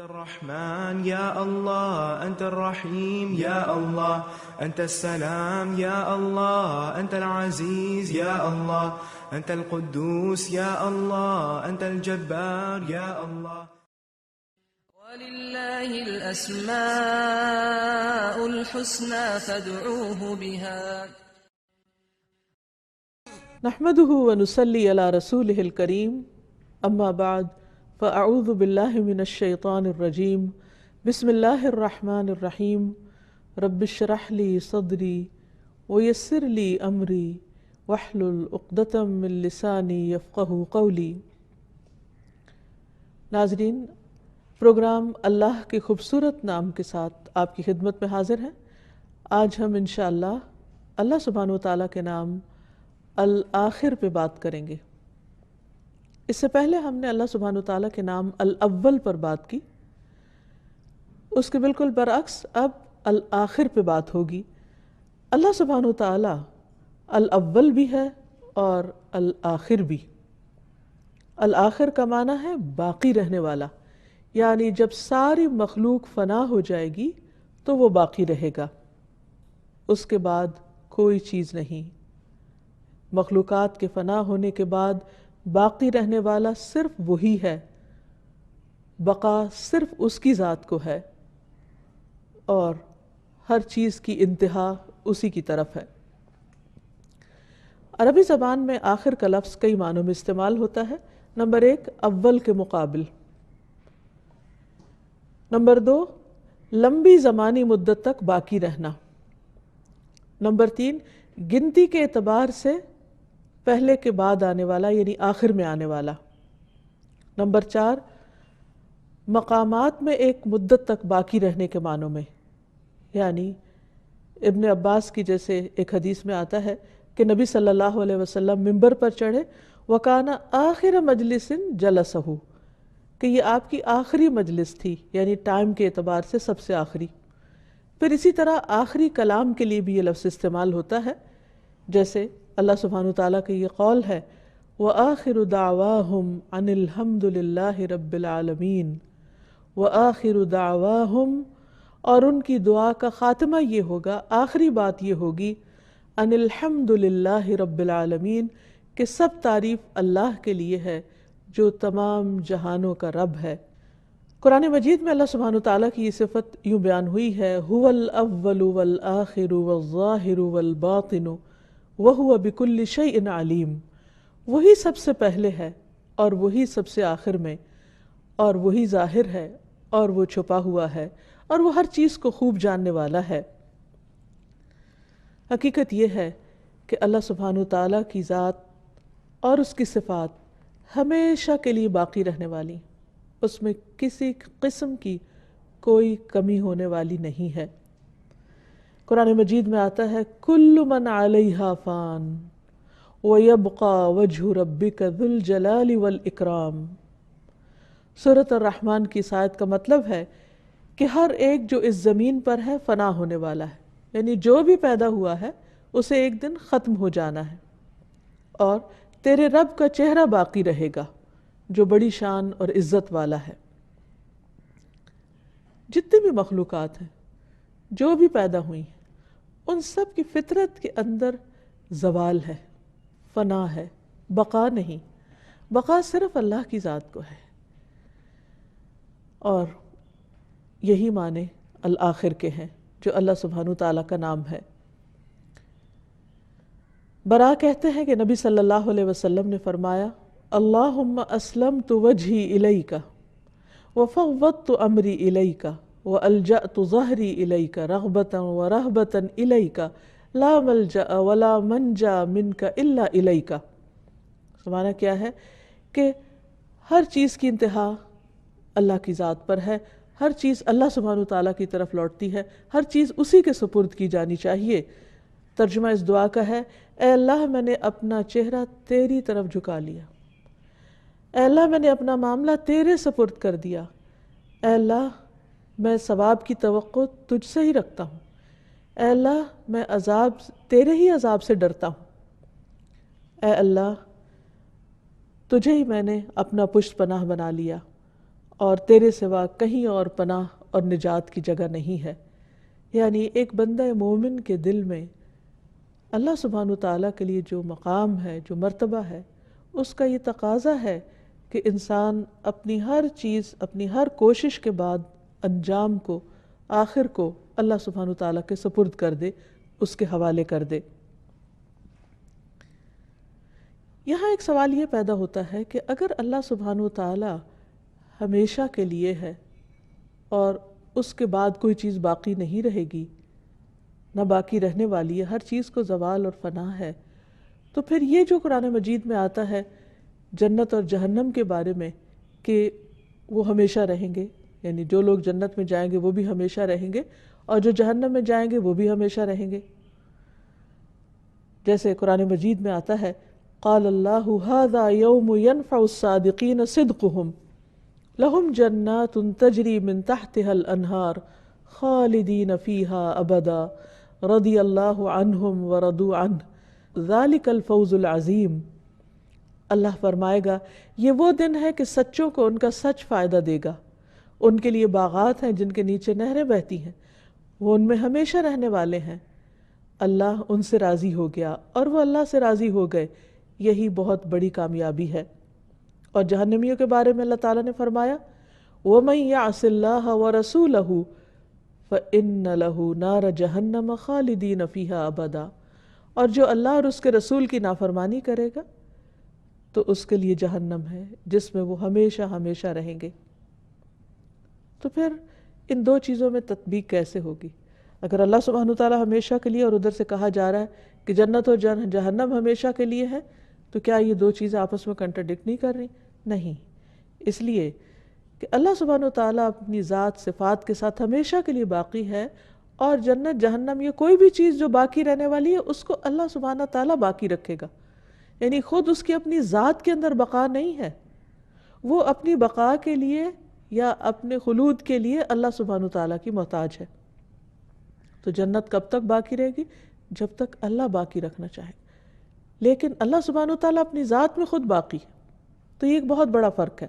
أنت الرحمن يا الله، أنت الرحيم يا الله، أنت السلام يا الله، أنت العزيز يا الله، أنت القدوس يا الله، أنت الجبار يا الله. ولله الأسماء الحسنى فادعوه بها. نحمده ونصلي على رسوله الكريم، أما بعد فأعوذ بالله من الشيطان الرجيم. بسم الله الرحمن الرحيم. رب اشرح لي صدري ويسر لي أمري واحلل عقدة من لساني يفقهوا قولي. ناظرین، پروگرام اللہ کے خوبصورت نام کے ساتھ آپ کی خدمت میں حاضر ہیں۔ آج ہم انشاءاللہ اللہ سبحانہ وتعالیٰ کے نام الآخر پہ بات کریں گے۔ اس سے پہلے ہم نے اللہ سبحانہ وتعالیٰ کے نام الاول پر بات کی، اس کے بالکل برعکس اب الآخر پہ بات ہوگی۔ اللہ سبحانہ وتعالیٰ الاول بھی ہے اور الآخر بھی۔ الآخر کا معنی ہے باقی رہنے والا، یعنی جب ساری مخلوق فنا ہو جائے گی تو وہ باقی رہے گا، اس کے بعد کوئی چیز نہیں۔ مخلوقات کے فنا ہونے کے بعد باقی رہنے والا صرف وہی ہے، بقا صرف اس کی ذات کو ہے، اور ہر چیز کی انتہا اسی کی طرف ہے۔ عربی زبان میں آخر کا لفظ کئی معنوں میں استعمال ہوتا ہے۔ نمبر 1، اول کے مقابل۔ نمبر 2، لمبی زمانی مدت تک باقی رہنا۔ نمبر 3، گنتی کے اعتبار سے پہلے کے بعد آنے والا، یعنی آخر میں آنے والا۔ نمبر 4، مقامات میں ایک مدت تک باقی رہنے کے معنوں میں، یعنی ابن عباس کی جیسے ایک حدیث میں آتا ہے کہ نبی صلی اللہ علیہ وسلم منبر پر چڑھے، وَكَانَ آخِرَ مجلس جَلَسَهُ، کہ یہ آپ کی آخری مجلس تھی، یعنی ٹائم کے اعتبار سے سب سے آخری۔ پھر اسی طرح آخری کلام کے لیے بھی یہ لفظ استعمال ہوتا ہے، جیسے اللہ سبحانہ وتعالیٰ کا یہ قول ہے وَآخِرُ دَعْوَاهُمْ عَنِ الْحَمْدُ لِلَّهِ رَبِّ الْعَالَمِينَ۔ وَآخِرُ دَعْوَاهُمْ، اور ان کی دعا کا خاتمہ یہ ہوگا، آخری بات یہ ہوگی عَنِ الْحَمْدُ لِلَّهِ رَبِّ الْعَالَمِينَ، کہ سب تعریف اللہ کے لیے ہے جو تمام جہانوں کا رب ہے۔ قرآن مجید میں اللہ سبحانہ وتعالیٰ کی یہ صفت یوں بیان ہوئی ہے هُوَ الْأَوَّلُ وَالْآخِرُ وَالظَّاهِرُ وَالْبَاطِنُ وَهُوَ بِكُلِّ شَيْءٍ عَلِيمٌ۔ وہی سب سے پہلے ہے اور وہی سب سے آخر میں، اور وہی ظاہر ہے اور وہ چھپا ہوا ہے، اور وہ ہر چیز کو خوب جاننے والا ہے۔ حقیقت یہ ہے کہ اللہ سبحانہ وتعالیٰ کی ذات اور اس کی صفات ہمیشہ کے لیے باقی رہنے والی، اس میں کسی قسم کی کوئی کمی ہونے والی نہیں ہے۔ قرآن مجید میں آتا ہے کل من علیہا فان ویبقى وجہ ربک ذو الجلال والاکرام۔ سورۃ الرحمن کی اس آیت کا مطلب ہے کہ ہر ایک جو اس زمین پر ہے فنا ہونے والا ہے، یعنی جو بھی پیدا ہوا ہے اسے ایک دن ختم ہو جانا ہے، اور تیرے رب کا چہرہ باقی رہے گا جو بڑی شان اور عزت والا ہے۔ جتنی بھی مخلوقات ہیں جو بھی پیدا ہوئی ہیں، ان سب کی فطرت کے اندر زوال ہے، فنا ہے، بقا نہیں۔ بقا صرف اللہ کی ذات کو ہے، اور یہی معنی الآخر کے ہیں جو اللہ سبحانہ تعالیٰ کا نام ہے۔ برا کہتے ہیں کہ نبی صلی اللہ علیہ وسلم نے فرمایا اللہم اسلمت وجہی الیک وفوضت امری الیک وَأَلْجَأْتُ ظَهْرِي إِلَيْكَ رَغْبَةً وَرَهْبَةً إِلَيْكَ لَا مَلْجَأَ وَلَا مَنْجَا مِنْكَ إِلَّا إِلَيْكَ۔ معنی کیا ہے کہ ہر چیز کی انتہا اللہ کی ذات پر ہے، ہر چیز اللہ سبحانہ تعالیٰ کی طرف لوٹتی ہے، ہر چیز اسی کے سپرد کی جانی چاہیے۔ ترجمہ اس دعا کا ہے اے اللہ میں نے اپنا چہرہ تیری طرف جھکا لیا، اے اللہ میں نے اپنا معاملہ تیرے سپرد کر دیا، اے اللہ میں ثواب کی توقع تجھ سے ہی رکھتا ہوں، اے اللہ میں تیرے ہی عذاب سے ڈرتا ہوں، اے اللہ تجھے ہی میں نے اپنا پشت پناہ بنا لیا، اور تیرے سوا کہیں اور پناہ اور نجات کی جگہ نہیں ہے۔ یعنی ایک بندہ مومن کے دل میں اللہ سبحانہ تعالیٰ کے لیے جو مقام ہے، جو مرتبہ ہے، اس کا یہ تقاضا ہے کہ انسان اپنی ہر چیز، اپنی ہر کوشش کے بعد انجام کو، آخر کو اللہ سبحانہ تعالیٰ کے سپرد کر دے، اس کے حوالے کر دے۔ یہاں ایک سوال یہ پیدا ہوتا ہے کہ اگر اللہ سبحانہ تعالیٰ ہمیشہ کے لیے ہے اور اس کے بعد کوئی چیز باقی نہیں رہے گی، نہ باقی رہنے والی ہے، ہر چیز کو زوال اور فنا ہے، تو پھر یہ جو قرآن مجید میں آتا ہے جنت اور جہنم کے بارے میں کہ وہ ہمیشہ رہیں گے، یعنی جو لوگ جنت میں جائیں گے وہ بھی ہمیشہ رہیں گے اور جو جہنم میں جائیں گے وہ بھی ہمیشہ رہیں گے، جیسے قرآن مجید میں آتا ہے قال اللہ ھذا یوم ینفع الصادقین صدقہم لہم جنات تجری من تحتها الانہار خالدین فیہا ابدا رضی اللہ عنہم ورضوا عنہ ذالک الفوز العظیم۔ اللہ فرمائے گا یہ وہ دن ہے کہ سچوں کو ان کا سچ فائدہ دے گا، ان کے لیے باغات ہیں جن کے نیچے نہریں بہتی ہیں، وہ ان میں ہمیشہ رہنے والے ہیں، اللہ ان سے راضی ہو گیا اور وہ اللہ سے راضی ہو گئے، یہی بہت بڑی کامیابی ہے۔ اور جہنمیوں کے بارے میں اللہ تعالیٰ نے فرمایا وَمَن يَعْصِ اللَّهَ وَرَسُولَهُ فَإِنَّ لَهُ نَارَ جَهَنَّمَ خَالِدِينَ فِيهَا أَبَدًا، اور جو اللہ اور اس کے رسول کی نافرمانی کرے گا تو اس کے لیے جہنم ہے جس میں وہ ہمیشہ ہمیشہ رہیں گے۔ تو پھر ان دو چیزوں میں تطبیق کیسے ہوگی؟ اگر اللہ سبحانہ تعالیٰ ہمیشہ کے لیے اور ادھر سے کہا جا رہا ہے کہ جنت اور جہنم ہمیشہ کے لیے ہے، تو کیا یہ دو چیزیں آپس میں کنٹرڈکٹ نہیں کر رہی؟ نہیں، اس لیے کہ اللہ سبحانہ تعالیٰ اپنی ذات صفات کے ساتھ ہمیشہ کے لیے باقی ہے، اور جنت جہنم یہ کوئی بھی چیز جو باقی رہنے والی ہے اس کو اللہ سبحانہ تعالیٰ باقی رکھے گا، یعنی خود اس کی اپنی ذات کے اندر بقا نہیں ہے، وہ اپنی بقا کے لیے یا اپنے خلود کے لیے اللہ سبحانہ تعالیٰ کی محتاج ہے۔ تو جنت کب تک باقی رہے گی؟ جب تک اللہ باقی رکھنا چاہے، لیکن اللہ سبحانہ تعالیٰ اپنی ذات میں خود باقی ہے، تو یہ ایک بہت بڑا فرق ہے۔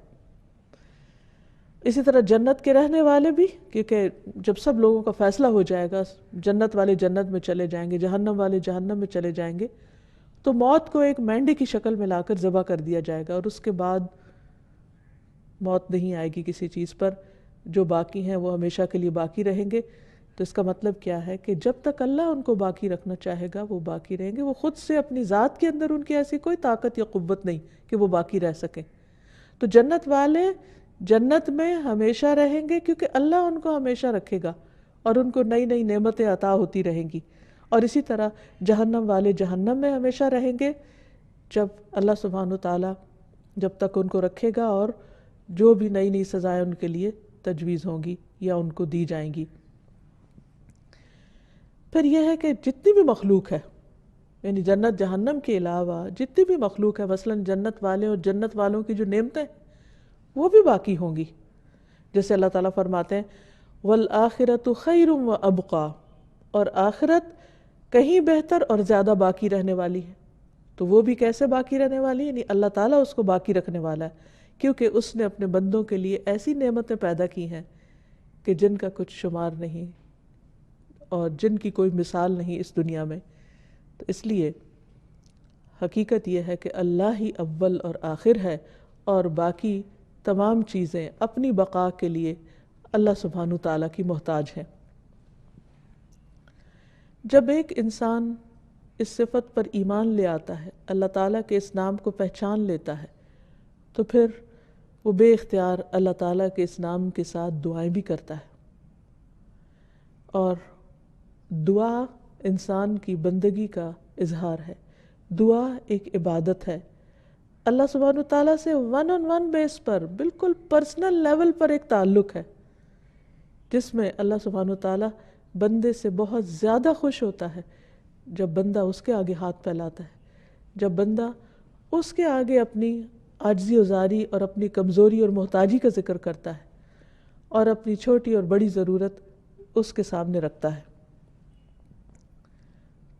اسی طرح جنت کے رہنے والے بھی، کیونکہ جب سب لوگوں کا فیصلہ ہو جائے گا، جنت والے جنت میں چلے جائیں گے، جہنم والے جہنم میں چلے جائیں گے، تو موت کو ایک مینڈے کی شکل میں لا کر ذبح کر دیا جائے گا، اور اس کے بعد موت نہیں آئے گی کسی چیز پر، جو باقی ہیں وہ ہمیشہ کے لیے باقی رہیں گے۔ تو اس کا مطلب کیا ہے کہ جب تک اللہ ان کو باقی رکھنا چاہے گا وہ باقی رہیں گے، وہ خود سے اپنی ذات کے اندر ان کی ایسی کوئی طاقت یا قوت نہیں کہ وہ باقی رہ سکیں۔ تو جنت والے جنت میں ہمیشہ رہیں گے کیونکہ اللہ ان کو ہمیشہ رکھے گا اور ان کو نئی نئی نعمتیں عطا ہوتی رہیں گی، اور اسی طرح جہنم والے جہنم میں ہمیشہ رہیں گے جب اللہ سبحانہ تعالیٰ جب تک ان کو رکھے گا، اور جو بھی نئی نئی سزائیں ان کے لیے تجویز ہوں گی یا ان کو دی جائیں گی۔ پھر یہ ہے کہ جتنی بھی مخلوق ہے، یعنی جنت جہنم کے علاوہ جتنی بھی مخلوق ہے، مثلا جنت والے اور جنت والوں کی جو نعمتیں وہ بھی باقی ہوں گی، جیسے اللہ تعالیٰ فرماتے ہیں وَالْآخِرَةُ خَيْرٌ وَأَبْقَىٰ، اور آخرت کہیں بہتر اور زیادہ باقی رہنے والی ہے۔ تو وہ بھی کیسے باقی رہنے والی ہے؟ یعنی اللہ تعالیٰ اس کو باقی رکھنے والا ہے، کیونکہ اس نے اپنے بندوں کے لیے ایسی نعمتیں پیدا کی ہیں کہ جن کا کچھ شمار نہیں اور جن کی کوئی مثال نہیں اس دنیا میں۔ تو اس لیے حقیقت یہ ہے کہ اللہ ہی اول اور آخر ہے، اور باقی تمام چیزیں اپنی بقا کے لیے اللہ سبحانہ تعالیٰ کی محتاج ہیں۔ جب ایک انسان اس صفت پر ایمان لے آتا ہے، اللہ تعالیٰ کے اس نام کو پہچان لیتا ہے، تو پھر وہ بے اختیار اللہ تعالیٰ کے اس نام کے ساتھ دعائیں بھی کرتا ہے، اور دعا انسان کی بندگی کا اظہار ہے، دعا ایک عبادت ہے۔ اللہ سبحانہ تعالیٰ سے ون آن ون بیس پر، بالکل پرسنل لیول پر ایک تعلق ہے، جس میں اللہ سبحانہ تعالیٰ بندے سے بہت زیادہ خوش ہوتا ہے جب بندہ اس کے آگے ہاتھ پھیلاتا ہے، جب بندہ اس کے آگے اپنی عاجزی و زاری اور اپنی کمزوری اور محتاجی کا ذکر کرتا ہے، اور اپنی چھوٹی اور بڑی ضرورت اس کے سامنے رکھتا ہے۔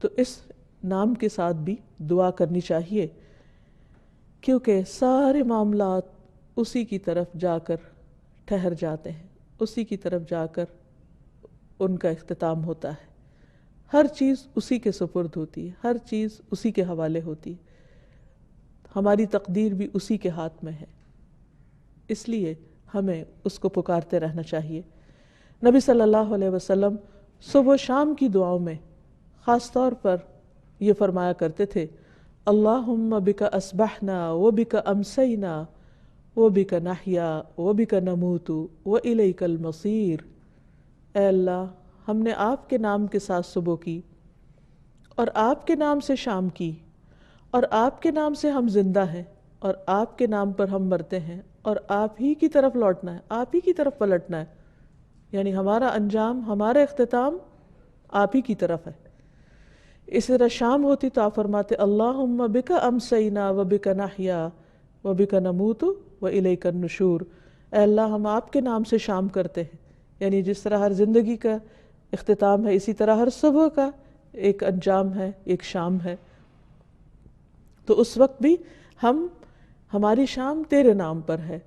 تو اس نام کے ساتھ بھی دعا کرنی چاہیے، کیونکہ سارے معاملات اسی کی طرف جا کر ٹھہر جاتے ہیں، اسی کی طرف جا کر ان کا اختتام ہوتا ہے۔ ہر چیز اسی کے سپرد ہوتی ہے، ہر چیز اسی کے حوالے ہوتی ہے، ہماری تقدیر بھی اسی کے ہاتھ میں ہے، اس لیے ہمیں اس کو پکارتے رہنا چاہیے۔ نبی صلی اللہ علیہ وسلم صبح و شام کی دعاؤں میں خاص طور پر یہ فرمایا کرتے تھے، اللہم بک اصبحنا وبک امسینا وبک نحیا وبک نموت والیک المصیر۔ اے اللہ، ہم نے آپ کے نام کے ساتھ صبح کی اور آپ کے نام سے شام کی، اور آپ کے نام سے ہم زندہ ہیں، اور آپ کے نام پر ہم مرتے ہیں، اور آپ ہی کی طرف لوٹنا ہے، آپ ہی کی طرف پلٹنا ہے، یعنی ہمارا انجام، ہمارا اختتام آپ ہی کی طرف ہے۔ اس طرح شام ہوتی تو آپ فرماتے اللہم بک امسینا وبک نحیا وبک نموت والیک النشور۔ اے اللہ، ہم آپ کے نام سے شام کرتے ہیں، یعنی جس طرح ہر زندگی کا اختتام ہے، اسی طرح ہر صبح کا ایک انجام ہے، ایک شام ہے۔ تو اس وقت بھی ہماری شام تیرے نام پر ہے،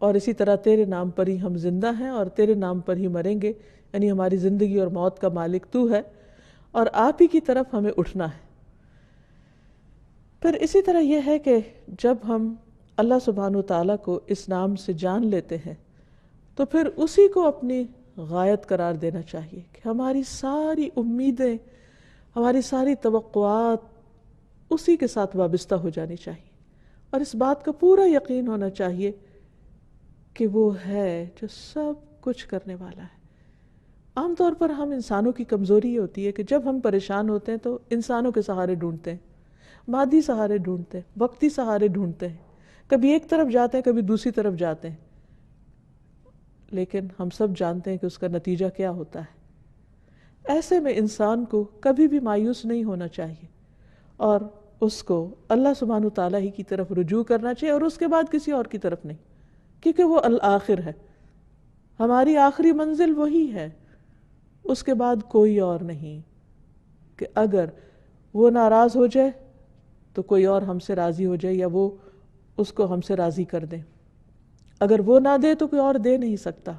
اور اسی طرح تیرے نام پر ہی ہم زندہ ہیں اور تیرے نام پر ہی مریں گے، یعنی ہماری زندگی اور موت کا مالک تو ہے، اور آپ ہی کی طرف ہمیں اٹھنا ہے۔ پھر اسی طرح یہ ہے کہ جب ہم اللہ سبحانہ وتعالیٰ کو اس نام سے جان لیتے ہیں تو پھر اسی کو اپنی غایت قرار دینا چاہیے کہ ہماری ساری امیدیں، ہماری ساری توقعات اسی کے ساتھ وابستہ ہو جانی چاہیے، اور اس بات کا پورا یقین ہونا چاہیے کہ وہ ہے جو سب کچھ کرنے والا ہے۔ عام طور پر ہم انسانوں کی کمزوری یہ ہوتی ہے کہ جب ہم پریشان ہوتے ہیں تو انسانوں کے سہارے ڈھونڈتے ہیں، مادی سہارے ڈھونڈتے ہیں، وقتی سہارے ڈھونڈتے ہیں، کبھی ایک طرف جاتے ہیں، کبھی دوسری طرف جاتے ہیں، لیکن ہم سب جانتے ہیں کہ اس کا نتیجہ کیا ہوتا ہے۔ ایسے میں انسان کو کبھی بھی مایوس نہیں ہونا چاہیے، اور اس کو اللہ سبحانہ تعالیٰ ہی کی طرف رجوع کرنا چاہیے، اور اس کے بعد کسی اور کی طرف نہیں، کیونکہ وہ الآخر ہے، ہماری آخری منزل وہی ہے، اس کے بعد کوئی اور نہیں، کہ اگر وہ ناراض ہو جائے تو کوئی اور ہم سے راضی ہو جائے، یا وہ اس کو ہم سے راضی کر دیں، اگر وہ نہ دے تو کوئی اور دے نہیں سکتا۔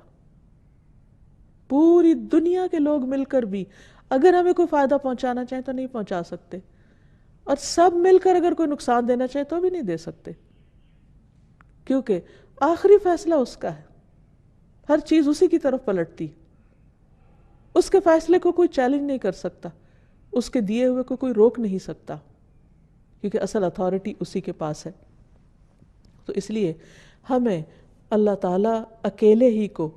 پوری دنیا کے لوگ مل کر بھی اگر ہمیں کوئی فائدہ پہنچانا چاہیں تو نہیں پہنچا سکتے، اور سب مل کر اگر کوئی نقصان دینا چاہے تو بھی نہیں دے سکتے، کیونکہ آخری فیصلہ اس کا ہے، ہر چیز اسی کی طرف پلٹتی، اس کے فیصلے کو کوئی چیلنج نہیں کر سکتا، اس کے دیے ہوئے کو کوئی روک نہیں سکتا، کیونکہ اصل اتھارٹی اسی کے پاس ہے۔ تو اس لیے ہمیں اللہ تعالیٰ اکیلے ہی کو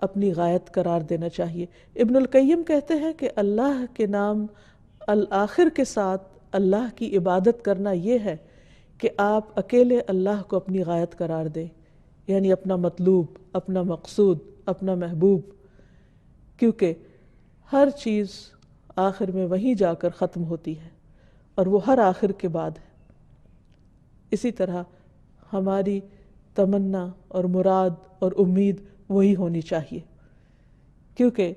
اپنی غایت قرار دینا چاہیے۔ ابن القیم کہتے ہیں کہ اللہ کے نام الآخر کے ساتھ اللہ کی عبادت کرنا یہ ہے کہ آپ اکیلے اللہ کو اپنی غایت قرار دیں، یعنی اپنا مطلوب، اپنا مقصود، اپنا محبوب، کیونکہ ہر چیز آخر میں وہیں جا کر ختم ہوتی ہے، اور وہ ہر آخر کے بعد ہے۔ اسی طرح ہماری تمنا اور مراد اور امید وہی ہونی چاہیے، کیونکہ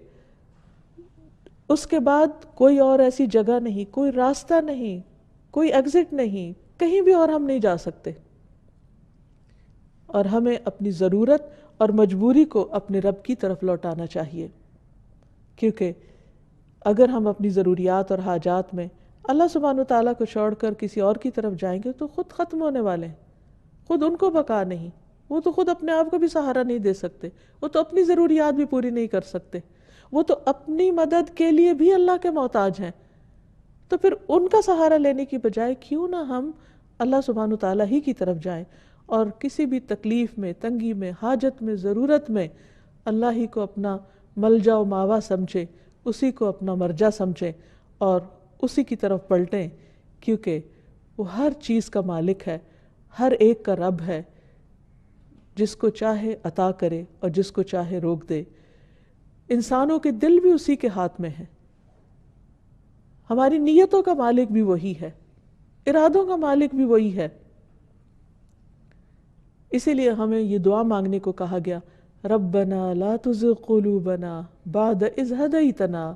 اس کے بعد کوئی اور ایسی جگہ نہیں، کوئی راستہ نہیں، کوئی ایگزٹ نہیں، کہیں بھی اور ہم نہیں جا سکتے، اور ہمیں اپنی ضرورت اور مجبوری کو اپنے رب کی طرف لوٹانا چاہیے، کیونکہ اگر ہم اپنی ضروریات اور حاجات میں اللہ سبحانہ تعالیٰ کو چھوڑ کر کسی اور کی طرف جائیں گے تو خود ختم ہونے والے ہیں، خود ان کو بقا نہیں، وہ تو خود اپنے آپ کو بھی سہارا نہیں دے سکتے، وہ تو اپنی ضروریات بھی پوری نہیں کر سکتے، وہ تو اپنی مدد کے لیے بھی اللہ کے محتاج ہیں۔ تو پھر ان کا سہارا لینے کی بجائے کیوں نہ ہم اللہ سبحانہ تعالیٰ ہی کی طرف جائیں، اور کسی بھی تکلیف میں، تنگی میں، حاجت میں، ضرورت میں اللہ ہی کو اپنا ملجا و ماوا سمجھیں، اسی کو اپنا مرجع سمجھیں، اور اسی کی طرف پلٹیں، کیونکہ وہ ہر چیز کا مالک ہے، ہر ایک کا رب ہے، جس کو چاہے عطا کرے اور جس کو چاہے روک دے۔ انسانوں کے دل بھی اسی کے ہاتھ میں ہیں، ہماری نیتوں کا مالک بھی وہی ہے، ارادوں کا مالک بھی وہی ہے۔ اسی لیے ہمیں یہ دعا مانگنے کو کہا گیا، ربنا لا تزغ قلوبنا بعد اذ ہدیتنا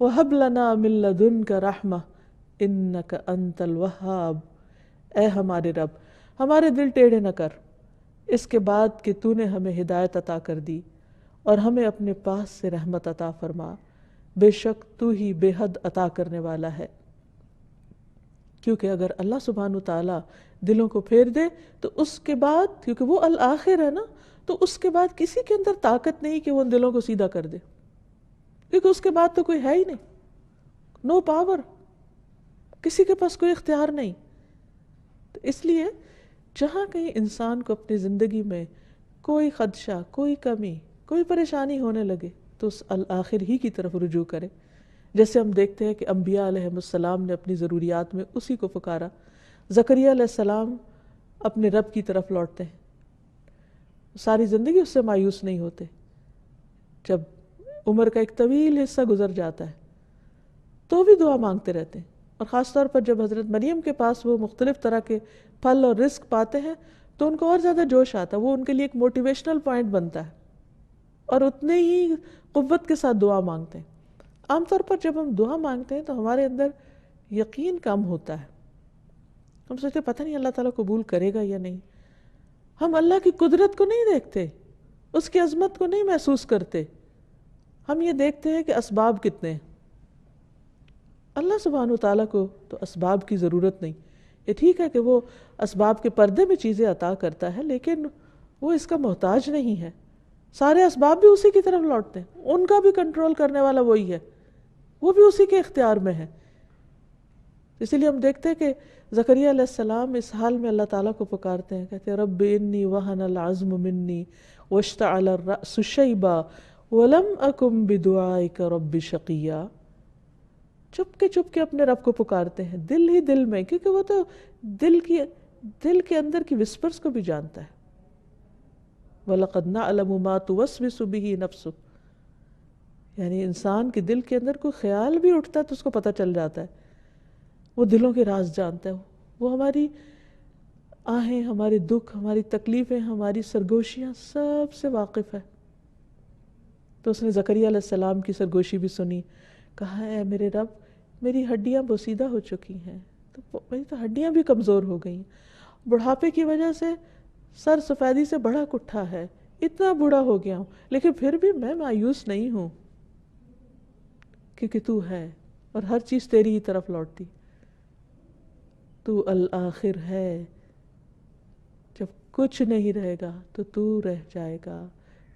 وہب لنا من لدنک رحمہ انک انت الوہاب۔ اے ہمارے رب، ہمارے دل ٹیڑھے نہ کر، اس کے بعد کہ تو نے ہمیں ہدایت عطا کر دی اور ہمیں اپنے پاس سے رحمت عطا فرما، بے شک تو ہی بے حد عطا کرنے والا ہے۔ کیونکہ اگر اللہ سبحانہ تعالیٰ دلوں کو پھیر دے تو اس کے بعد، کیونکہ وہ الآخر ہے نا، تو اس کے بعد کسی کے اندر طاقت نہیں کہ وہ ان دلوں کو سیدھا کر دے، کیونکہ اس کے بعد تو کوئی ہے ہی نہیں، نو پاور، کسی کے پاس کوئی اختیار نہیں۔ تو اس لیے جہاں کہیں انسان کو اپنی زندگی میں کوئی خدشہ، کوئی کمی، کوئی پریشانی ہونے لگے تو اس الآخر ہی کی طرف رجوع کرے۔ جیسے ہم دیکھتے ہیں کہ انبیاء علیہ السلام نے اپنی ضروریات میں اسی کو پکارا۔ زکریا علیہ السلام اپنے رب کی طرف لوٹتے ہیں، ساری زندگی اس سے مایوس نہیں ہوتے۔ جب عمر کا ایک طویل حصہ گزر جاتا ہے تو بھی دعا مانگتے رہتے ہیں، اور خاص طور پر جب حضرت مریم کے پاس وہ مختلف طرح کے پھل اور رزق پاتے ہیں تو ان کو اور زیادہ جوش آتا ہے، وہ ان کے لیے ایک موٹیویشنل پوائنٹ بنتا ہے، اور اتنے ہی قوت کے ساتھ دعا مانگتے ہیں۔ عام طور پر جب ہم دعا مانگتے ہیں تو ہمارے اندر یقین کم ہوتا ہے، ہم سوچتے ہیں پتہ نہیں اللہ تعالیٰ قبول کرے گا یا نہیں۔ ہم اللہ کی قدرت کو نہیں دیکھتے، اس کی عظمت کو نہیں محسوس کرتے، ہم یہ دیکھتے ہیں کہ اسباب کتنے ہیں۔ اللہ سبحانہ تعالیٰ کو تو اسباب کی ضرورت نہیں، یہ ٹھیک ہے کہ وہ اسباب کے پردے میں چیزیں عطا کرتا ہے، لیکن وہ اس کا محتاج نہیں ہے۔ سارے اسباب بھی اسی کی طرف لوٹتے ہیں، ان کا بھی کنٹرول کرنے والا وہی ہے، وہ بھی اسی کے اختیار میں ہے۔ اسی لیے ہم دیکھتے ہیں کہ زکریا علیہ السلام اس حال میں اللہ تعالیٰ کو پکارتے ہیں، کہتے ہیں رب انی وہن العظم منی واشتعل الرأس شیبا ولم اکن بدعائک رب شقیا۔ چپ کے اپنے رب کو پکارتے ہیں دل ہی دل میں، کیونکہ وہ تو دل کے اندر کی وسپرز کو بھی جانتا ہے۔ وَلَقَدْ نَعْلَمُ مَا تُوَسْوِسُ بِهِ نَفْسُهُ، یعنی انسان کے دل کے اندر کوئی خیال بھی اٹھتا ہے تو اس کو پتہ چل جاتا ہے، وہ دلوں کے راز جانتا ہے، وہ ہماری آہیں، ہمارے دکھ، ہماری تکلیفیں، ہماری سرگوشیاں سب سے واقف ہے۔ تو اس نے زکریا علیہ السلام کی سرگوشی بھی سنی، کہا اے میرے رب میری ہڈیاں بوسیدہ ہو چکی ہیں، تو میری تو ہڈیاں بھی کمزور ہو گئی ہیں، بڑھاپے کی وجہ سے سر سفیدی سے بڑا کٹھا ہے، اتنا بوڑھا ہو گیا ہوں، لیکن پھر بھی میں مایوس نہیں ہوں، کیونکہ تو ہے اور ہر چیز تیری ہی طرف لوٹتی، تو الآخر ہے، جب کچھ نہیں رہے گا تو رہ جائے گا،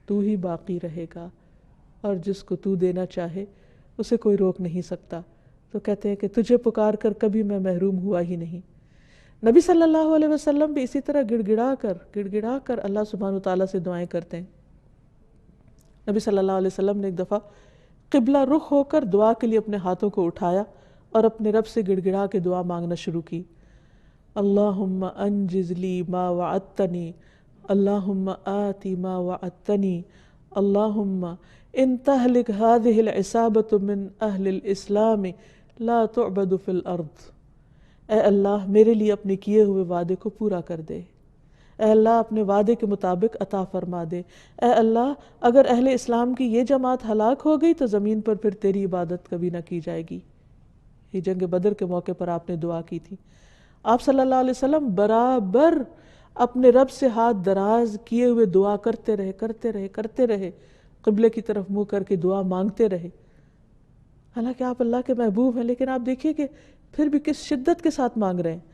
تو ہی باقی رہے گا، اور جس کو تو دینا چاہے اسے کوئی روک نہیں سکتا۔ تو کہتے ہیں کہ تجھے پکار کر کبھی میں محروم ہوا ہی نہیں۔ نبی صلی اللہ علیہ وسلم بھی اسی طرح گڑ گڑا کر اللہ سبحانہ تعالیٰ سے دعائیں کرتے ہیں۔ نبی صلی اللہ علیہ وسلم نے ایک دفعہ قبلہ رخ ہو کر دعا کے لیے اپنے ہاتھوں کو اٹھایا اور اپنے رب سے گڑ گڑا کے دعا مانگنا شروع کی۔ اللہم انجز لی ما وعدتنی، اللہم آتی ما وعدتنی، اللہم ان تہلک هذه العصابة من اہل الاسلام لا تعبد فی الارض۔ اے اللہ میرے لیے اپنے کیے ہوئے وعدے کو پورا کر دے، اے اللہ اپنے وعدے کے مطابق عطا فرما دے، اے اللہ اگر اہل اسلام کی یہ جماعت ہلاک ہو گئی تو زمین پر پھر تیری عبادت کبھی نہ کی جائے گی۔ یہ جنگ بدر کے موقع پر آپ نے دعا کی تھی۔ آپ صلی اللہ علیہ وسلم برابر اپنے رب سے ہاتھ دراز کیے ہوئے دعا کرتے رہے، قبلے کی طرف منہ کر کے دعا مانگتے رہے۔ حالانکہ آپ اللہ کے محبوب ہیں، لیکن آپ دیکھیے کہ پھر بھی کس شدت کے ساتھ مانگ رہے ہیں،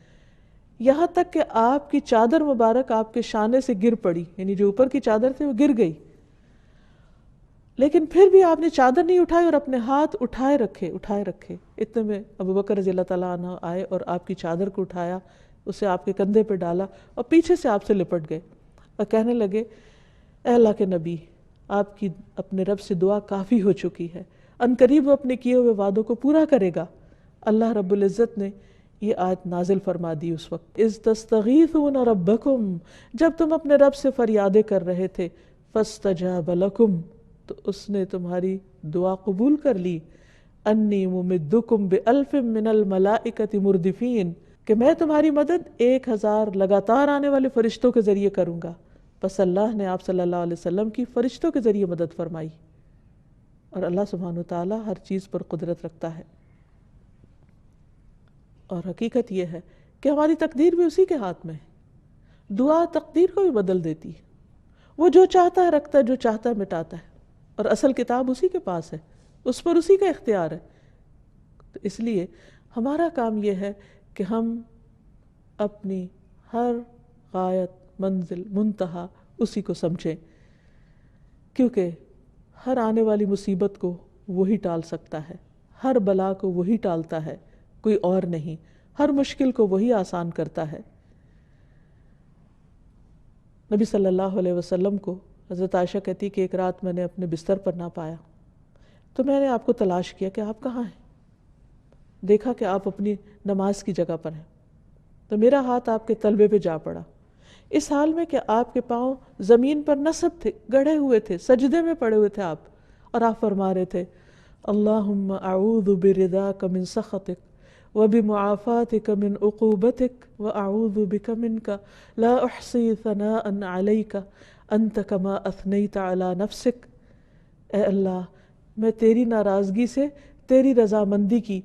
یہاں تک کہ آپ کی چادر مبارک آپ کے شانے سے گر پڑی، یعنی جو اوپر کی چادر تھی وہ گر گئی، لیکن پھر بھی آپ نے چادر نہیں اٹھائی اور اپنے ہاتھ اٹھائے رکھے۔ اتنے میں ابو بکر رضی اللہ تعالیٰ عنہ آئے اور آپ کی چادر کو اٹھایا، اسے آپ کے کندھے پہ ڈالا اور پیچھے سے آپ سے لپٹ گئے اور کہنے لگے اے اللہ کے نبی، آپ کی اپنے رب سے دعا کافی ہو چکی ہے، ان قریب وہ اپنے کیے ہوئے وعدوں کو پورا کرے گا۔ اللہ رب العزت نے یہ آیت نازل فرما دی اس وقت، اذ تستغیثون ربکم، جب تم اپنے رب سے فریادیں کر رہے تھے، فاستجاب لکم، تو اس نے تمہاری دعا قبول کر لی، انی ممدکم بألف من الملائکۃ مردفین، کہ میں تمہاری مدد 1000 لگاتار آنے والے فرشتوں کے ذریعے کروں گا۔ پس اللہ نے آپ صلی اللہ علیہ وسلم کی فرشتوں کے ذریعے مدد فرمائی، اور اللہ سبحانہ وتعالی ہر چیز پر قدرت رکھتا ہے۔ اور حقیقت یہ ہے کہ ہماری تقدیر بھی اسی کے ہاتھ میں ہے، دعا تقدیر کو بھی بدل دیتی ہے. وہ جو چاہتا ہے رکھتا ہے، جو چاہتا ہے مٹاتا ہے، اور اصل کتاب اسی کے پاس ہے، اس پر اسی کا اختیار ہے. تو اس لیے ہمارا کام یہ ہے کہ ہم اپنی ہر غایت، منزل، منتہا اسی کو سمجھیں، کیونکہ ہر آنے والی مصیبت کو وہی ٹال سکتا ہے، ہر بلا کو وہی ٹالتا ہے، کوئی اور نہیں. ہر مشکل کو وہی آسان کرتا ہے. نبی صلی اللہ علیہ وسلم کو حضرت عائشہ کہتی کہ ایک رات میں نے اپنے بستر پر نہ پایا، تو میں نے آپ کو تلاش کیا کہ آپ کہاں ہیں. دیکھا کہ آپ اپنی نماز کی جگہ پر ہیں، تو میرا ہاتھ آپ کے تلوے پہ جا پڑا، اس حال میں کہ آپ کے پاؤں زمین پر نصب تھے، گڑھے ہوئے تھے، سجدے میں پڑے ہوئے تھے آپ، اور آپ فرما رہے تھے اللہم اعوذ برضاک من سخطک وبمعافاتک من عقوبتک واعوذ بک منک لا احصی ثناء علیک انت کما اثنیت علی نفسک. اے اللہ، میں تیری ناراضگی سے، تیری رضامندی کی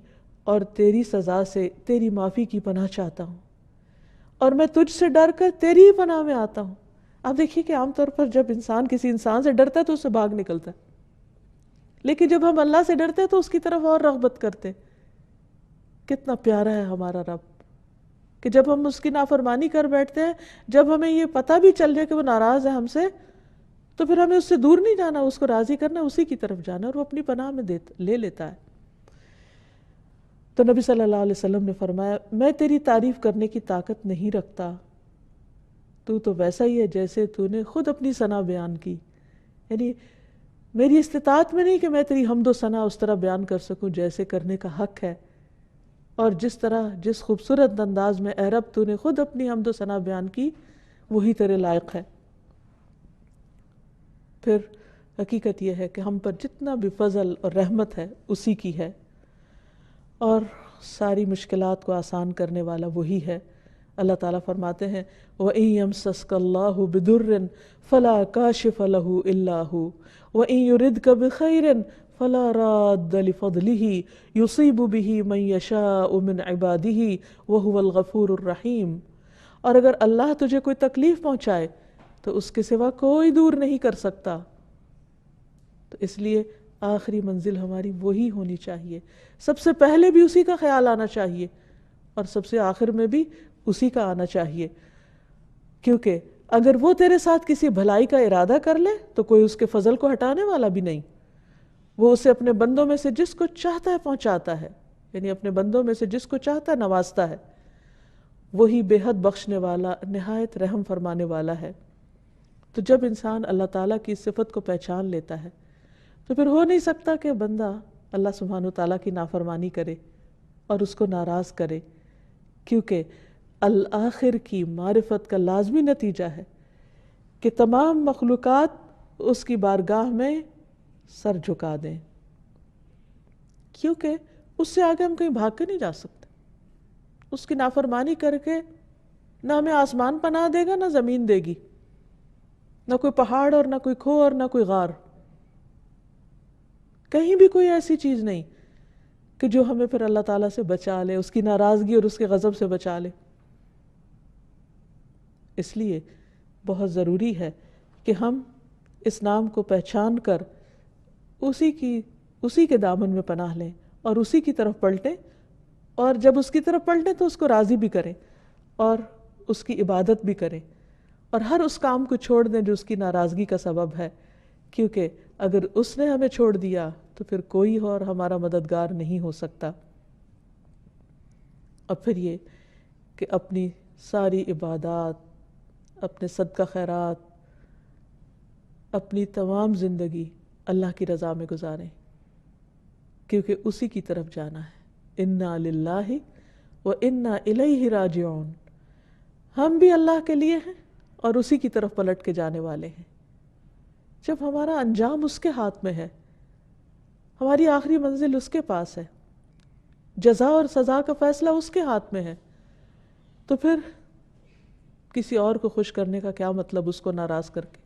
اور تیری سزا سے، تیری معافی کی پناہ چاہتا ہوں، اور میں تجھ سے ڈر کر تیری ہی پناہ میں آتا ہوں. آپ دیکھیے کہ عام طور پر جب انسان کسی انسان سے ڈرتا ہے تو اس سے بھاگ نکلتا ہے، لیکن جب ہم اللہ سے ڈرتے ہیں تو اس کی طرف اور رغبت کرتے. کتنا پیارا ہے ہمارا رب کہ جب ہم اس کی نافرمانی کر بیٹھتے ہیں، جب ہمیں یہ پتہ بھی چل جائے کہ وہ ناراض ہے ہم سے، تو پھر ہمیں اس سے دور نہیں جانا، اس کو راضی کرنا، اسی کی طرف جانا، اور وہ اپنی پناہ میں لے لیتا ہے. تو نبی صلی اللہ علیہ وسلم نے فرمایا میں تیری تعریف کرنے کی طاقت نہیں رکھتا، تو ویسا ہی ہے جیسے تو نے خود اپنی ثنا بیان کی. یعنی میری استطاعت میں نہیں کہ میں تیری حمد و ثنا اس طرح بیان کر سکوں جیسے کرنے کا حق ہے، اور جس طرح، جس خوبصورت انداز میں اے رب تو نے خود اپنی حمد و ثنا بیان کی، وہی تیرے لائق ہے. پھر حقیقت یہ ہے کہ ہم پر جتنا بھی فضل اور رحمت ہے اسی کی ہے، اور ساری مشکلات کو آسان کرنے والا وہی ہے. اللہ تعالیٰ فرماتے ہیں وَإِن يَمْسَسْكَ اللَّهُ بِضُرٍّ فَلَا كَاشِفَ لَهُ إِلَّا هُوَ وَإِن يُرِدْكَ بِخَيْرٍ فَلَا رَادَّ لِفَضْلِهِ يُصِيبُ بِهِ مَن يَشَاءُ مِنْ عِبَادِهِ وَهُوَ الْغَفُورُ الرَّحِيمُ. اور اگر اللہ تجھے کوئی تکلیف پہنچائے تو اس کے سوا کوئی دور نہیں کر سکتا. تو اس لیے آخری منزل ہماری وہی ہونی چاہیے، سب سے پہلے بھی اسی کا خیال آنا چاہیے، اور سب سے آخر میں بھی اسی کا آنا چاہیے. کیونکہ اگر وہ تیرے ساتھ کسی بھلائی کا ارادہ کر لے تو کوئی اس کے فضل کو ہٹانے والا بھی نہیں. وہ اسے اپنے بندوں میں سے جس کو چاہتا ہے پہنچاتا ہے، یعنی اپنے بندوں میں سے جس کو چاہتا ہے نوازتا ہے. وہی بے حد بخشنے والا، نہایت رحم فرمانے والا ہے. تو جب انسان اللہ تعالیٰ کی صفت کو پہچان لیتا ہے تو پھر ہو نہیں سکتا کہ بندہ اللہ سبحانہ و تعالیٰ کی نافرمانی کرے اور اس کو ناراض کرے، کیونکہ الآخر کی معرفت کا لازمی نتیجہ ہے کہ تمام مخلوقات اس کی بارگاہ میں سر جھکا دیں، کیونکہ اس سے آگے ہم کہیں بھاگ کے نہیں جا سکتے. اس کی نافرمانی کر کے نہ ہمیں آسمان پناہ دے گا، نہ زمین دے گی، نہ کوئی پہاڑ اور نہ کوئی کھو اور نہ کوئی غار. کہیں بھی کوئی ایسی چیز نہیں کہ جو ہمیں پھر اللہ تعالیٰ سے بچا لے، اس کی ناراضگی اور اس کے غضب سے بچا لے. اس لیے بہت ضروری ہے کہ ہم اس نام کو پہچان کر اسی کے دامن میں پناہ لیں اور اسی کی طرف پلٹیں، اور جب اس کی طرف پلٹیں تو اس کو راضی بھی کریں اور اس کی عبادت بھی کریں، اور ہر اس کام کو چھوڑ دیں جو اس کی ناراضگی کا سبب ہے. کیونکہ اگر اس نے ہمیں چھوڑ دیا تو پھر کوئی اور ہمارا مددگار نہیں ہو سکتا. اور پھر یہ کہ اپنی ساری عبادات، اپنے صدقہ خیرات، اپنی تمام زندگی اللہ کی رضا میں گزاریں، کیونکہ اسی کی طرف جانا ہے. انا للہ و انا الیہ راجعون. ہم بھی اللہ کے لیے ہیں اور اسی کی طرف پلٹ کے جانے والے ہیں. جب ہمارا انجام اس کے ہاتھ میں ہے، ہماری آخری منزل اس کے پاس ہے، جزا اور سزا کا فیصلہ اس کے ہاتھ میں ہے، تو پھر کسی اور کو خوش کرنے کا کیا مطلب اس کو ناراض کر کے.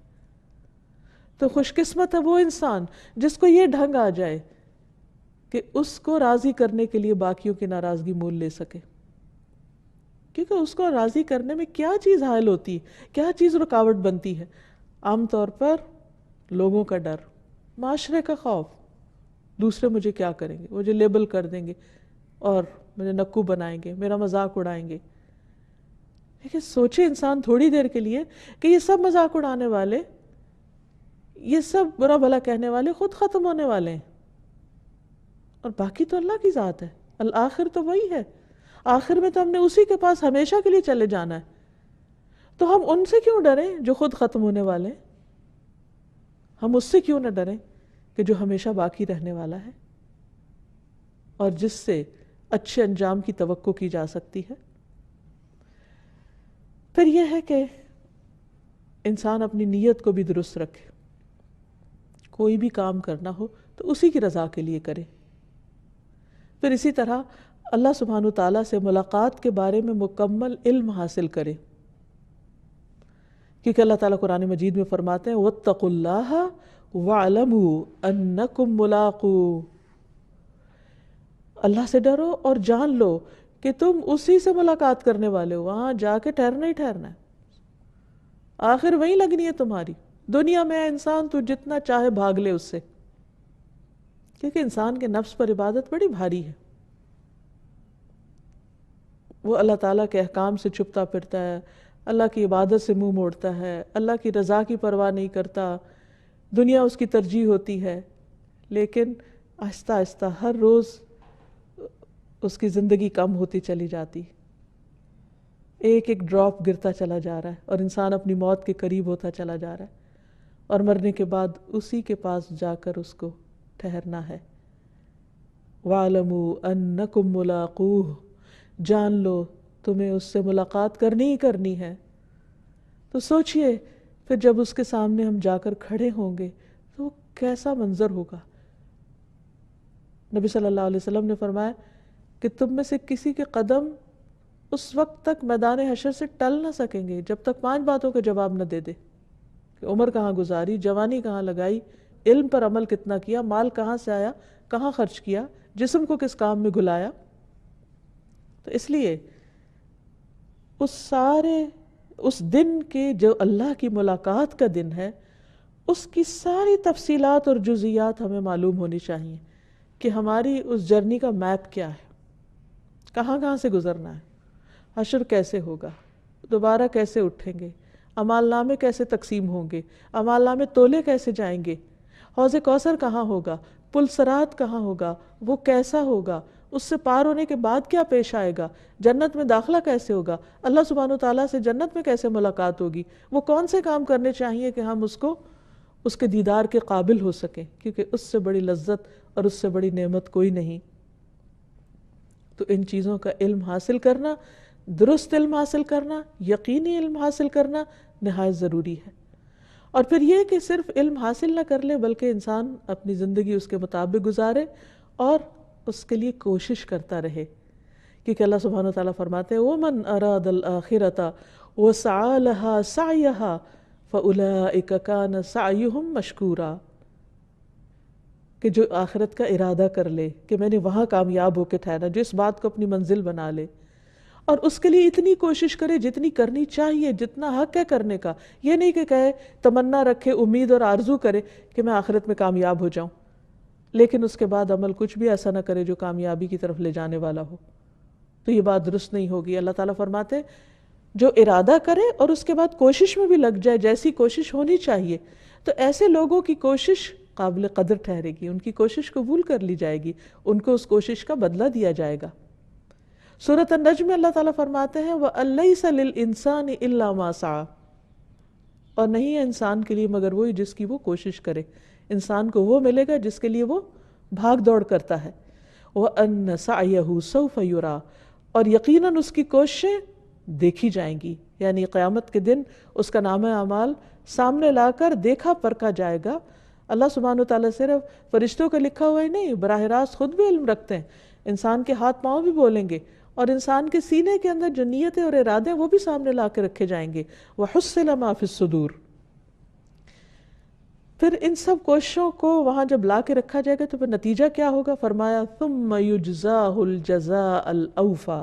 تو خوش قسمت ہے وہ انسان جس کو یہ ڈھنگ آ جائے کہ اس کو راضی کرنے کے لیے باقیوں کی ناراضگی مول لے سکے. کیونکہ اس کو راضی کرنے میں کیا چیز حائل ہوتی ہے، کیا چیز رکاوٹ بنتی ہے؟ عام طور پر لوگوں کا ڈر، معاشرے کا خوف، دوسرے مجھے کیا کریں گے، مجھے لیبل کر دیں گے اور مجھے نکو بنائیں گے، میرا مذاق اڑائیں گے۔ لیکن سوچے انسان تھوڑی دیر کے لیے کہ یہ سب مذاق اڑانے والے، یہ سب برا بھلا کہنے والے خود ختم ہونے والے ہیں، اور باقی تو اللہ کی ذات ہے، الآخر تو وہی ہے، آخر میں تو ہم نے اسی کے پاس ہمیشہ کے لیے چلے جانا ہے۔ تو ہم ان سے کیوں ڈریں جو خود ختم ہونے والے ہیں؟ ہم اس سے کیوں نہ ڈریں کہ جو ہمیشہ باقی رہنے والا ہے اور جس سے اچھے انجام کی توقع کی جا سکتی ہے۔ پھر یہ ہے کہ انسان اپنی نیت کو بھی درست رکھے، کوئی بھی کام کرنا ہو تو اسی کی رضا کے لیے کرے۔ پھر اسی طرح اللہ سبحانہ تعالیٰ سے ملاقات کے بارے میں مکمل علم حاصل کرے، کیونکہ اللہ تعالیٰ قرآن مجید میں فرماتے ہیں وَاتَّقُوا اللَّهَ وَاعْلَمُوا أَنَّكُمْ مُلَاقُوهُ، اللہ سے ڈرو اور جان لو کہ تم اسی سے ملاقات کرنے والے ہو، وہاں جا کے ٹھہرنا ہی ٹھہرنا ہے، آخر وہیں لگنی ہے تمہاری۔ دنیا میں انسان تو جتنا چاہے بھاگ لے اس سے، کیونکہ انسان کے نفس پر عبادت بڑی بھاری ہے، وہ اللہ تعالیٰ کے احکام سے چھپتا پھرتا ہے، اللہ کی عبادت سے منہ موڑتا ہے، اللہ کی رضا کی پرواہ نہیں کرتا، دنیا اس کی ترجیح ہوتی ہے، لیکن آہستہ آہستہ ہر روز اس کی زندگی کم ہوتی چلی جاتی، ایک ایک ڈراپ گرتا چلا جا رہا ہے اور انسان اپنی موت کے قریب ہوتا چلا جا رہا ہے، اور مرنے کے بعد اسی کے پاس جا کر اس کو ٹھہرنا ہے۔ وَاعْلَمُوا أَنَّكُمْ مُلَاقُوهُ، جان لو تمہیں اس سے ملاقات کرنی ہی کرنی ہے۔ تو سوچئے پھر جب اس کے سامنے ہم جا کر کھڑے ہوں گے تو کیسا منظر ہوگا۔ نبی صلی اللہ علیہ وسلم نے فرمایا کہ تم میں سے کسی کے قدم اس وقت تک میدان حشر سے ٹل نہ سکیں گے جب تک 5 باتوں کا جواب نہ دے دے، کہ عمر کہاں گزاری، جوانی کہاں لگائی، علم پر عمل کتنا کیا، مال کہاں سے آیا، کہاں خرچ کیا، جسم کو کس کام میں گھلایا۔ تو اس لیے اس دن کے جو اللہ کی ملاقات کا دن ہے، اس کی ساری تفصیلات اور جزئیات ہمیں معلوم ہونی چاہیے کہ ہماری اس جرنی کا میپ کیا ہے، کہاں کہاں سے گزرنا ہے، حشر کیسے ہوگا، دوبارہ کیسے اٹھیں گے، اعمال نامے کیسے تقسیم ہوں گے، اعمال نامے تولے کیسے جائیں گے، حوض کوثر کہاں ہوگا، پل صراط کہاں ہوگا، وہ کیسا ہوگا، اس سے پار ہونے کے بعد کیا پیش آئے گا، جنت میں داخلہ کیسے ہوگا، اللہ سبحانہ وتعالیٰ سے جنت میں کیسے ملاقات ہوگی، وہ کون سے کام کرنے چاہیے کہ ہم اس کے دیدار کے قابل ہو سکیں، کیونکہ اس سے بڑی لذت اور اس سے بڑی نعمت کوئی نہیں۔ تو ان چیزوں کا علم حاصل کرنا، درست علم حاصل کرنا، یقینی علم حاصل کرنا نہایت ضروری ہے۔ اور پھر یہ کہ صرف علم حاصل نہ کر لے بلکہ انسان اپنی زندگی اس کے مطابق گزارے اور اس کے لیے کوشش کرتا رہے، کیونکہ اللہ سبحانہ وتعالیٰ فرماتے ہیں وَمَنْ أَرَادَ الْآخِرَةَ وَسَعَى لَهَا سَعْيَهَا فَأُولَئِكَ كَانَ سَعْيُهُمْ مَشْكُورًا، کہ جو آخرت کا ارادہ کر لے کہ میں نے وہاں کامیاب ہو کے ٹھہرنا، جو اس بات کو اپنی منزل بنا لے اور اس کے لیے اتنی کوشش کرے جتنی کرنی چاہیے، جتنا حق ہے کرنے کا، یہ نہیں کہ کہے تمنا رکھے، امید اور آرزو کرے کہ میں آخرت میں کامیاب ہو جاؤں، لیکن اس کے بعد عمل کچھ بھی ایسا نہ کرے جو کامیابی کی طرف لے جانے والا ہو، تو یہ بات درست نہیں ہوگی۔ اللہ تعالیٰ فرماتے جو ارادہ کرے اور اس کے بعد کوشش میں بھی لگ جائے جیسی کوشش ہونی چاہیے، تو ایسے لوگوں کی کوشش قابل قدر ٹھہرے گی، ان کی کوشش قبول کر لی جائے گی، ان کو اس کوشش کا بدلہ دیا جائے گا۔ سورۃ النجم میں اللہ تعالیٰ فرماتے ہیں وَأَلَّيْسَ لِلْإِنسَانِ إِلَّا مَا سَعَى، اور نہیں ہے انسان کے لیے مگر وہی جس کی وہ کوشش کرے، انسان کو وہ ملے گا جس کے لیے وہ بھاگ دوڑ کرتا ہے۔ وَأَنَّ سَعْيَهُ سَوْفَ يُرَى، اور یقیناً اس کی کوششیں دیکھی جائیں گی، یعنی قیامت کے دن اس کا نامہ اعمال سامنے لا کر دیکھا پرکھا جائے گا۔ اللہ سبحانہ وتعالیٰ صرف فرشتوں کا لکھا ہوا ہی نہیں، براہ راست خود بھی علم رکھتے ہیں، انسان کے ہاتھ پاؤں بھی بولیں گے، اور انسان کے سینے کے اندر جو نیتیں اور ارادے ہیں وہ بھی سامنے لا کے رکھے جائیں گے۔ وَحُصِّلَ مَا فِي الصُّدُورِ، پھر ان سب کوششوں کو وہاں جب لا کے رکھا جائے گا تو پھر نتیجہ کیا ہوگا؟ فرمایا ثُمَّ يُجْزَاهُ الْجَزَاءَ الْأَوْفَى،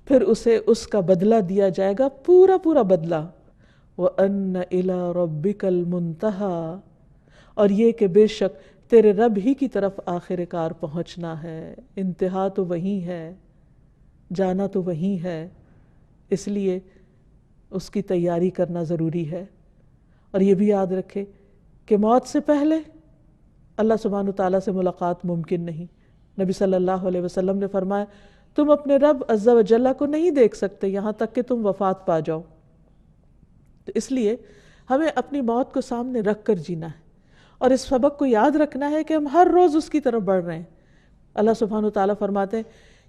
پھر اسے اس کا بدلہ دیا جائے گا، پورا پورا بدلہ۔ وَأَنَّ إِلَىٰ رَبِّكَ الْمُنْتَهَىٰ، اور یہ کہ بے شک تیرے رب ہی کی طرف آخر کار پہنچنا ہے، انتہا تو وہی ہے، جانا تو وہی ہے، اس لیے اس کی تیاری کرنا ضروری ہے۔ اور یہ بھی یاد رکھے کہ موت سے پہلے اللہ سبحانہ تعالیٰ سے ملاقات ممکن نہیں۔ نبی صلی اللہ علیہ وسلم نے فرمایا تم اپنے رب عز و جل کو نہیں دیکھ سکتے یہاں تک کہ تم وفات پا جاؤ۔ تو اس لیے ہمیں اپنی موت کو سامنے رکھ کر جینا ہے، اور اس سبق کو یاد رکھنا ہے کہ ہم ہر روز اس کی طرف بڑھ رہے ہیں۔ اللہ سبحانہ وتعالیٰ فرماتے ہیں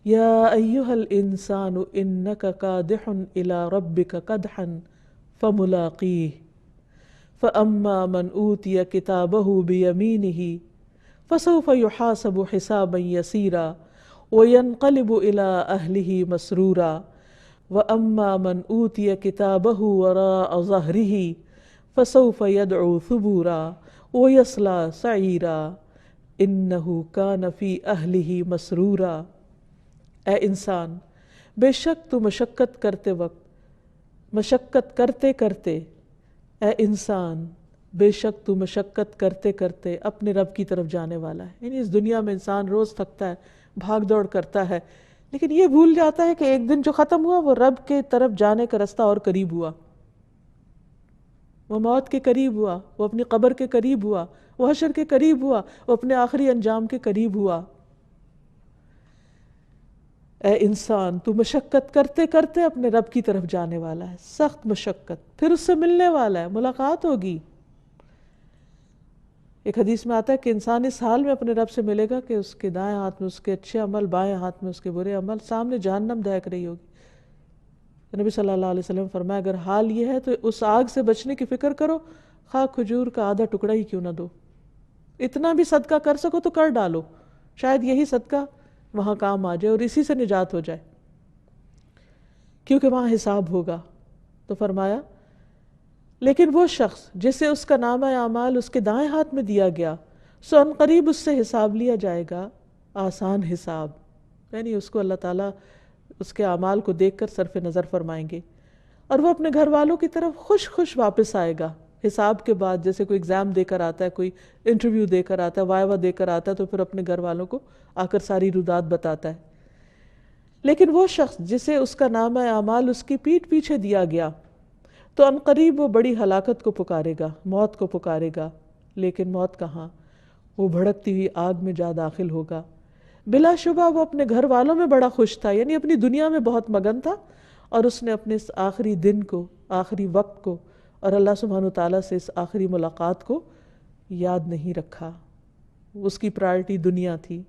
یا ایہا الانسان انک کادح الی ربک کدحا فملاقیہ فاما من اوتی کتابہ بیمینہ فسوف یحاسب حسابا یسیرا وینقلب الی اہلہ مسرورا واما من اوتی کتابہ وراء ظہرہ فسوف یدعو ثبورا وَيَصْلَىٰ سَعِيرًا إِنَّهُ كَانَ فِي أَهْلِهِ مَسْرُورًا۔ اے انسان، بے شک تو مشقت کرتے وقت، مشقت کرتے کرتے، اے انسان بے شک تو مشقت کرتے کرتے اپنے رب کی طرف جانے والا ہے۔ یعنی اس دنیا میں انسان روز تھکتا ہے، بھاگ دوڑ کرتا ہے، لیکن یہ بھول جاتا ہے کہ ایک دن جو ختم ہوا وہ رب کے طرف جانے کا رستہ اور قریب ہوا، وہ موت کے قریب ہوا، وہ اپنی قبر کے قریب ہوا، وہ حشر کے قریب ہوا، وہ اپنے آخری انجام کے قریب ہوا۔ اے انسان تو مشقت کرتے کرتے اپنے رب کی طرف جانے والا ہے، سخت مشقت، پھر اس سے ملنے والا ہے، ملاقات ہوگی۔ ایک حدیث میں آتا ہے کہ انسان اس حال میں اپنے رب سے ملے گا کہ اس کے دائیں ہاتھ میں اس کے اچھے عمل، بائیں ہاتھ میں اس کے برے عمل، سامنے جہنم دہک رہی ہوگی۔ نبی صلی اللہ علیہ وسلم فرمایا اگر حال یہ ہے تو اس آگ سے بچنے کی فکر کرو، خواہ کھجور کا آدھا ٹکڑا ہی کیوں نہ دو، اتنا بھی صدقہ کر سکو تو کر ڈالو، شاید یہی صدقہ وہاں کام آ جائے اور اسی سے نجات ہو جائے، کیونکہ وہاں حساب ہوگا۔ تو فرمایا لیکن وہ شخص جسے اس کا نامہ اعمال اس کے دائیں ہاتھ میں دیا گیا، سو ان قریب اس سے حساب لیا جائے گا، آسان حساب، یعنی اس کو اللہ تعالیٰ اس کے اعمال کو دیکھ کر صرف نظر فرمائیں گے، اور وہ اپنے گھر والوں کی طرف خوش خوش واپس آئے گا۔ حساب کے بعد جیسے کوئی ایگزام دے کر آتا ہے، کوئی انٹرویو دے کر آتا ہے، وائوا دے کر آتا ہے، تو پھر اپنے گھر والوں کو آ کر ساری رودات بتاتا ہے۔ لیکن وہ شخص جسے اس کا نامہ اعمال اس کی پیٹھ پیچھے دیا گیا، تو عنقریب وہ بڑی ہلاکت کو پکارے گا، موت کو پکارے گا، لیکن موت کہاں، وہ بھڑکتی ہوئی آگ میں جا داخل ہوگا۔ بلا شبہ وہ اپنے گھر والوں میں بڑا خوش تھا، یعنی اپنی دنیا میں بہت مگن تھا، اور اس نے اپنے اس آخری دن کو، آخری وقت کو، اور اللہ سبحانہ وتعالیٰ سے اس آخری ملاقات کو یاد نہیں رکھا۔ اس کی پرائرٹی دنیا تھی،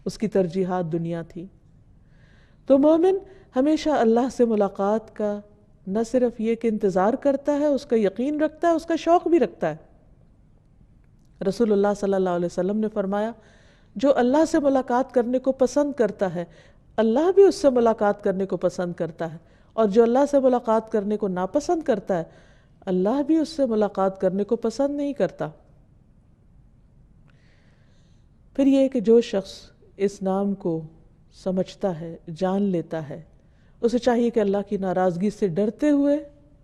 اس کی ترجیحات دنیا تھی۔ تو مومن ہمیشہ اللہ سے ملاقات کا نہ صرف یہ کہ انتظار کرتا ہے، اس کا یقین رکھتا ہے، اس کا شوق بھی رکھتا ہے۔ رسول اللہ صلی اللہ علیہ وسلم نے فرمایا جو اللہ سے ملاقات کرنے کو پسند کرتا ہے، اللہ بھی اس سے ملاقات کرنے کو پسند کرتا ہے، اور جو اللہ سے ملاقات کرنے کو ناپسند کرتا ہے، اللہ بھی اس سے ملاقات کرنے کو پسند نہیں کرتا۔ پھر یہ کہ جو شخص اس نام کو سمجھتا ہے، جان لیتا ہے، اسے چاہیے کہ اللہ کی ناراضگی سے ڈرتے ہوئے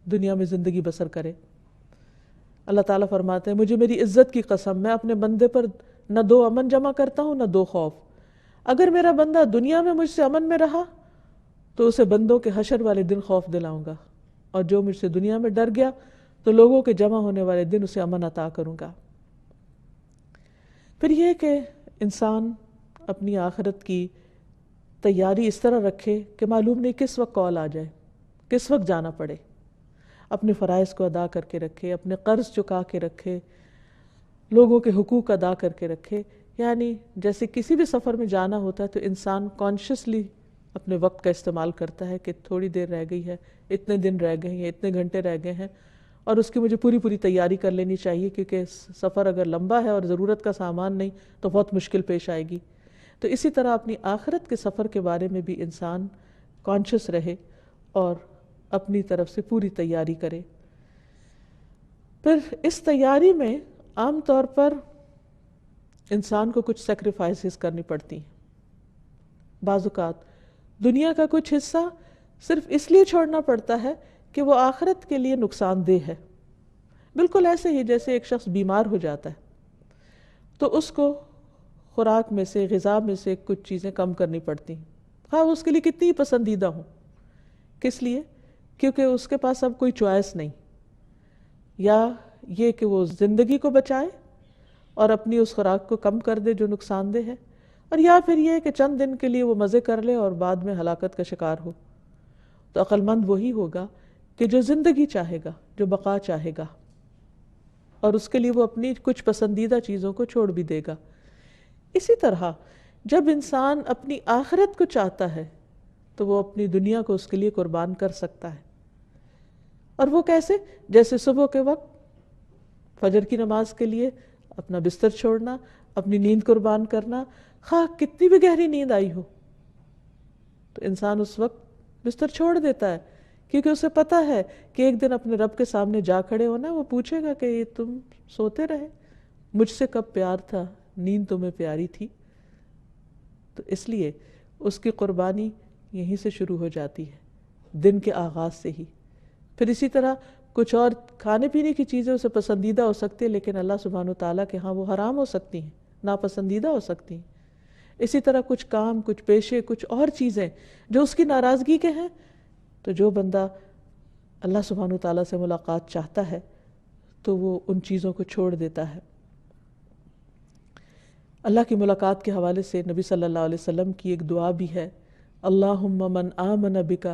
دنیا میں زندگی بسر کرے۔ اللہ تعالیٰ فرماتے ہیں مجھے میری عزت کی قسم، میں اپنے بندے پر نہ دو امن جمع کرتا ہوں نہ دو خوف۔ اگر میرا بندہ دنیا میں مجھ سے امن میں رہا تو اسے بندوں کے حشر والے دن خوف دلاؤں گا، اور جو مجھ سے دنیا میں ڈر گیا تو لوگوں کے جمع ہونے والے دن اسے امن عطا کروں گا۔ پھر یہ کہ انسان اپنی آخرت کی تیاری اس طرح رکھے کہ معلوم نہیں کس وقت کال آ جائے، کس وقت جانا پڑے، اپنے فرائض کو ادا کر کے رکھے، اپنے قرض چکا کے رکھے، لوگوں کے حقوق ادا کر کے رکھے۔ یعنی جیسے کسی بھی سفر میں جانا ہوتا ہے تو انسان کانشیسلی اپنے وقت کا استعمال کرتا ہے کہ تھوڑی دیر رہ گئی ہے، اتنے دن رہ گئے ہیں، اتنے گھنٹے رہ گئے ہیں، اور اس کی مجھے پوری تیاری کر لینی چاہیے، کیونکہ سفر اگر لمبا ہے اور ضرورت کا سامان نہیں تو بہت مشکل پیش آئے گی۔ تو اسی طرح اپنی آخرت کے سفر کے بارے میں بھی انسان کانشیس رہے اور اپنی طرف سے پوری تیاری کرے۔ پھر اس تیاری میں عام طور پر انسان کو کچھ سیکریفائسز کرنی پڑتی ہیں۔ بعض اوقات دنیا کا کچھ حصہ صرف اس لیے چھوڑنا پڑتا ہے کہ وہ آخرت کے لیے نقصان دہ ہے. بالکل ایسے ہی جیسے ایک شخص بیمار ہو جاتا ہے تو اس کو خوراک میں سے، غذا میں سے کچھ چیزیں کم کرنی پڑتی ہیں، ہاں اس کے لیے کتنی پسندیدہ ہوں. کس لیے؟ کیونکہ اس کے پاس اب کوئی چوائس نہیں، یا یہ کہ وہ زندگی کو بچائے اور اپنی اس خوراک کو کم کر دے جو نقصان دہ ہے، اور یا پھر یہ کہ چند دن کے لیے وہ مزے کر لے اور بعد میں ہلاکت کا شکار ہو. تو عقل مند وہی ہوگا کہ جو زندگی چاہے گا، جو بقا چاہے گا، اور اس کے لیے وہ اپنی کچھ پسندیدہ چیزوں کو چھوڑ بھی دے گا. اسی طرح جب انسان اپنی آخرت کو چاہتا ہے تو وہ اپنی دنیا کو اس کے لیے قربان کر سکتا ہے. اور وہ کیسے؟ جیسے صبح کے وقت فجر کی نماز کے لیے اپنا بستر چھوڑنا، اپنی نیند قربان کرنا، خواہ کتنی بھی گہری نیند آئی ہو تو انسان اس وقت بستر چھوڑ دیتا ہے، کیونکہ اسے پتہ ہے کہ ایک دن اپنے رب کے سامنے جا کھڑے ہونا. وہ پوچھے گا کہ یہ تم سوتے رہے، مجھ سے کب پیار تھا، نیند تمہیں پیاری تھی. تو اس لیے اس کی قربانی یہیں سے شروع ہو جاتی ہے، دن کے آغاز سے ہی. پھر اسی طرح کچھ اور کھانے پینے کی چیزیں اسے پسندیدہ ہو سکتی ہیں، لیکن اللہ سبحانہ وتعالیٰ کے ہاں وہ حرام ہو سکتی ہیں، ناپسندیدہ ہو سکتی ہیں. اسی طرح کچھ کام، کچھ پیشے، کچھ اور چیزیں جو اس کی ناراضگی کے ہیں. تو جو بندہ اللہ سبحانہ وتعالیٰ سے ملاقات چاہتا ہے تو وہ ان چیزوں کو چھوڑ دیتا ہے. اللہ کی ملاقات کے حوالے سے نبی صلی اللہ علیہ وسلم کی ایک دعا بھی ہے، اللہم من آمن بک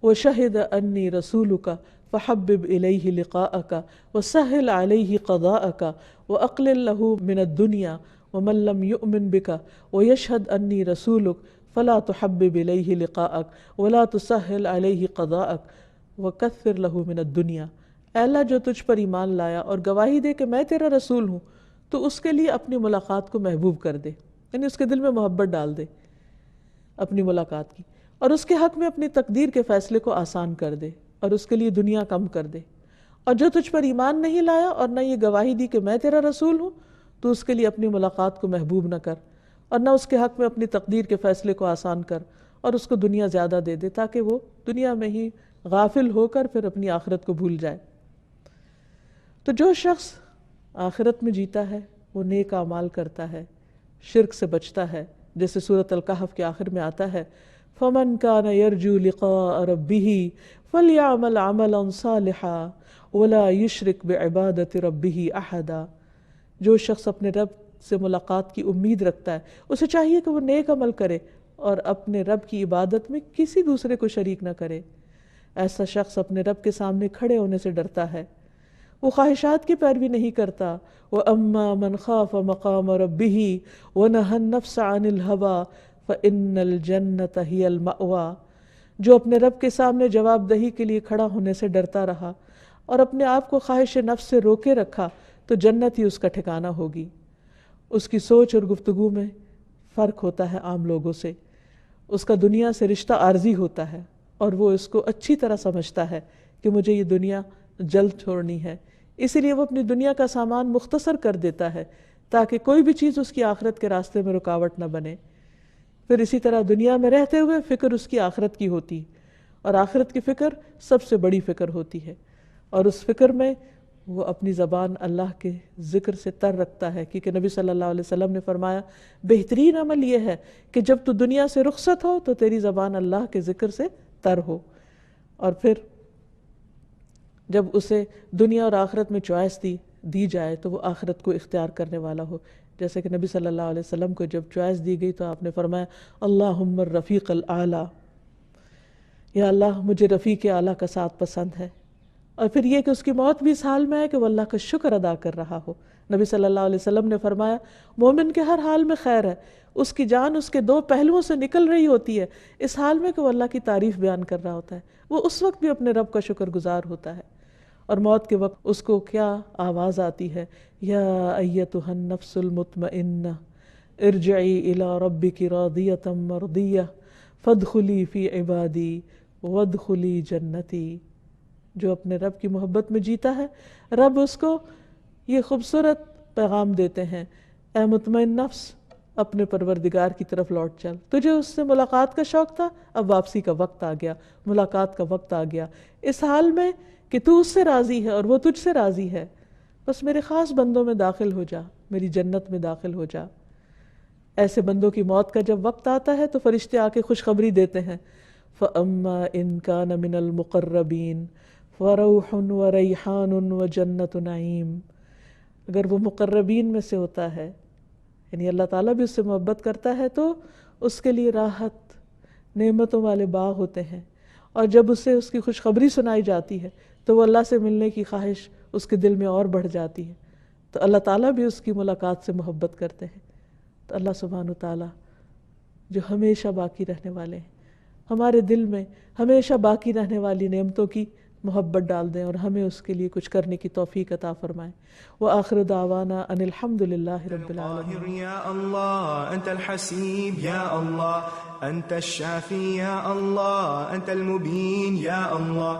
وشہد انی رسولک فحبب الیہ لقاءک وسہل علیہ قضاءک واقلل لہ من الدنیا ومن لم یؤمن بک ویشہد انی رسولک فلا تحبب الیہ لقاءک ولا تسہل علیہ قضاءک وکثر لہ من الدنیا. اے اللہ جو تجھ پر ایمان لایا اور گواہی دے کہ میں تیرا رسول ہوں، تو اس کے لیے اپنی ملاقات کو محبوب کر دے، یعنی اس کے دل میں محبت ڈال دے اپنی ملاقات کی، اور اس کے حق میں اپنی تقدیر کے فیصلے کو آسان کر دے اور اس کے لیے دنیا کم کر دے. اور جو تجھ پر ایمان نہیں لایا اور نہ یہ گواہی دی کہ میں تیرا رسول ہوں، تو اس کے لیے اپنی ملاقات کو محبوب نہ کر اور نہ اس کے حق میں اپنی تقدیر کے فیصلے کو آسان کر، اور اس کو دنیا زیادہ دے دے تاکہ وہ دنیا میں ہی غافل ہو کر پھر اپنی آخرت کو بھول جائے. تو جو شخص آخرت میں جیتا ہے وہ نیک اعمال کرتا ہے، شرک سے بچتا ہے، جیسے سورۃ الکہف کے آخر میں آتا ہے فَمَنْ كَانَ يَرْجُو لِقَاءَ رَبِّهِ فَلْيَعْمَلْ عَمَلًا صَالِحًا وَلَا يُشْرِكْ بِعِبَادَةِ رَبِّهِ أَحَدًا. جو شخص اپنے رب سے ملاقات کی امید رکھتا ہے اسے چاہیے کہ وہ نیک عمل کرے اور اپنے رب کی عبادت میں کسی دوسرے کو شریک نہ کرے. ایسا شخص اپنے رب کے سامنے کھڑے ہونے سے ڈرتا ہے، وہ خواہشات کی پیروی نہیں کرتا. وَأَمَّا مَنْ خَافَ مَقَامَ رَبِّهِ وَنَهَى النَّفْسَ عَنِ الْهَوَىٰ فَإِنَّ الْجَنَّةَ هِيَ الْمَأْوَىٰ. جو اپنے رب کے سامنے جواب دہی کے لیے کھڑا ہونے سے ڈرتا رہا اور اپنے آپ کو خواہش نفس سے روکے رکھا تو جنت ہی اس کا ٹھکانہ ہوگی. اس کی سوچ اور گفتگو میں فرق ہوتا ہے عام لوگوں سے. اس کا دنیا سے رشتہ عارضی ہوتا ہے اور وہ اس کو اچھی طرح سمجھتا ہے کہ مجھے یہ دنیا جلد چھوڑنی ہے، اسی لیے وہ اپنی دنیا کا سامان مختصر کر دیتا ہے تاکہ کوئی بھی چیز اس کی آخرت کے راستے میں رکاوٹ نہ بنے. پھر اسی طرح دنیا میں رہتے ہوئے فکر اس کی آخرت کی ہوتی، اور آخرت کی فکر سب سے بڑی فکر ہوتی ہے، اور اس فکر میں وہ اپنی زبان اللہ کے ذکر سے تر رکھتا ہے، کیونکہ نبی صلی اللہ علیہ وسلم نے فرمایا بہترین عمل یہ ہے کہ جب تو دنیا سے رخصت ہو تو تیری زبان اللہ کے ذکر سے تر ہو. اور پھر جب اسے دنیا اور آخرت میں چوائس دی جائے تو وہ آخرت کو اختیار کرنے والا ہو. جیسے کہ نبی صلی اللہ علیہ وسلم کو جب چوائس دی گئی تو آپ نے فرمایا اللہم الرفیق الاعلیٰ، یا اللہ مجھے رفیق اعلیٰ کا ساتھ پسند ہے. اور پھر یہ کہ اس کی موت بھی اس حال میں ہے کہ وہ اللہ کا شکر ادا کر رہا ہو. نبی صلی اللہ علیہ وسلم نے فرمایا مومن کے ہر حال میں خیر ہے، اس کی جان اس کے دو پہلوؤں سے نکل رہی ہوتی ہے، اس حال میں کہ وہ اللہ کی تعریف بیان کر رہا ہوتا ہے، وہ اس وقت بھی اپنے رب کا شکر گزار ہوتا ہے. اور موت کے وقت اس کو کیا آواز آتی ہے، یا ایتھا النفس المطمئنہ ارجعی الی ربک راضیۃ مرضیہ فادخلی فی عبادی وادخلی جنتی. جو اپنے رب کی محبت میں جیتا ہے، رب اس کو یہ خوبصورت پیغام دیتے ہیں، اے مطمئن نفس اپنے پروردگار کی طرف لوٹ چل. تجھے اس سے ملاقات کا شوق تھا، اب واپسی کا وقت آ گیا، ملاقات کا وقت آ گیا. اس حال میں کہ تو اس سے راضی ہے اور وہ تجھ سے راضی ہے، بس میرے خاص بندوں میں داخل ہو جا، میری جنت میں داخل ہو جا. ایسے بندوں کی موت کا جب وقت آتا ہے تو فرشتے آ کے خوشخبری دیتے ہیں، فَأَمَّا إِن كَانَ مِنَ الْمُقَرَّبِينَ فَرَوْحٌ وَرَيْحَانٌ وَجَنَّةُ نَعِيمٍ. اگر وہ مقربین میں سے ہوتا ہے، یعنی اللہ تعالیٰ بھی اس سے محبت کرتا ہے، تو اس کے لیے راحت، نعمتوں والے باغ ہوتے ہیں. اور جب اسے اس کی خوشخبری سنائی جاتی ہے تو وہ اللہ سے ملنے کی خواہش اس کے دل میں اور بڑھ جاتی ہے. تو اللہ تعالیٰ بھی اس کی ملاقات سے محبت کرتے ہیں. تو اللہ سبحانہ تعالیٰ جو ہمیشہ باقی رہنے والے ہیں، ہمارے دل میں ہمیشہ باقی رہنے والی نعمتوں کی محبت ڈال دیں اور ہمیں اس کے لیے کچھ کرنے کی توفیق عطا فرمائیں. وآخر دعوانا ان الحمد للہ رب العالمین. القاهر يا الله أنت الحسيب يا الله أنت الشافي يا الله أنت المبين يا الله